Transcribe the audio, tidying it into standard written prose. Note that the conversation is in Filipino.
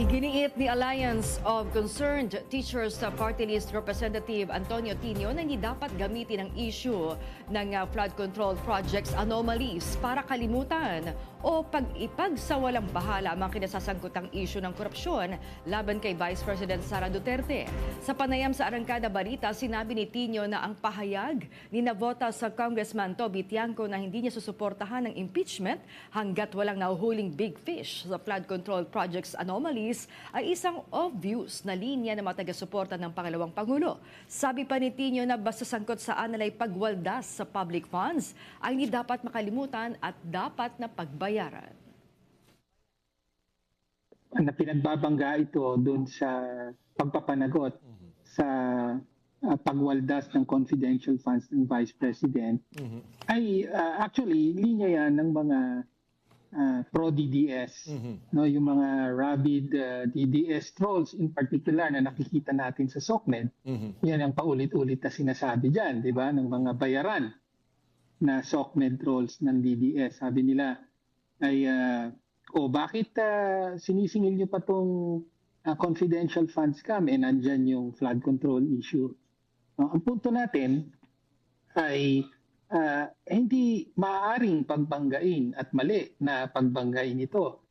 Iginiit ni Alliance of Concerned Teachers sa Party List Representative Antonio Tino na hindi dapat gamitin ang issue ng flood control projects anomalies para kalimutan o pag-ipagsawalang bahala ang mga kinasasangkutang issue ng korupsyon laban kay Vice President Sara Duterte. Sa panayam sa Arangkada Balita, sinabi ni Tino na ang pahayag ni nabota sa Congressman Toby Tiangco na hindi niya susuportahan ng impeachment hanggat walang nahuhuling big fish sa flood control projects anomalies ay isang obvious na linya ng mga taga-suporta ng pangalawang Pangulo. Sabi pa ni Tino na basta sangkot sa anay pagwaldas sa public funds ay hindi dapat makalimutan at dapat na pagbayaran. Na pinagbabangga ito doon sa pagpapanagot sa pagwaldas ng confidential funds ng Vice President ay actually linya yan ng mga pro-DDS, no, yung mga rabid DDS trolls in particular na nakikita natin sa SOCMED. Yan ang paulit-ulit na sinasabi dyan, di ba, ng mga bayaran na SOCMED trolls ng DDS. Sabi nila ay, bakit sinisingil nyo pa tong confidential funds kami? Nandyan yung flood control issue. Ang punto natin ay hindi maaaring pagbanggain at mali na pagbanggain ito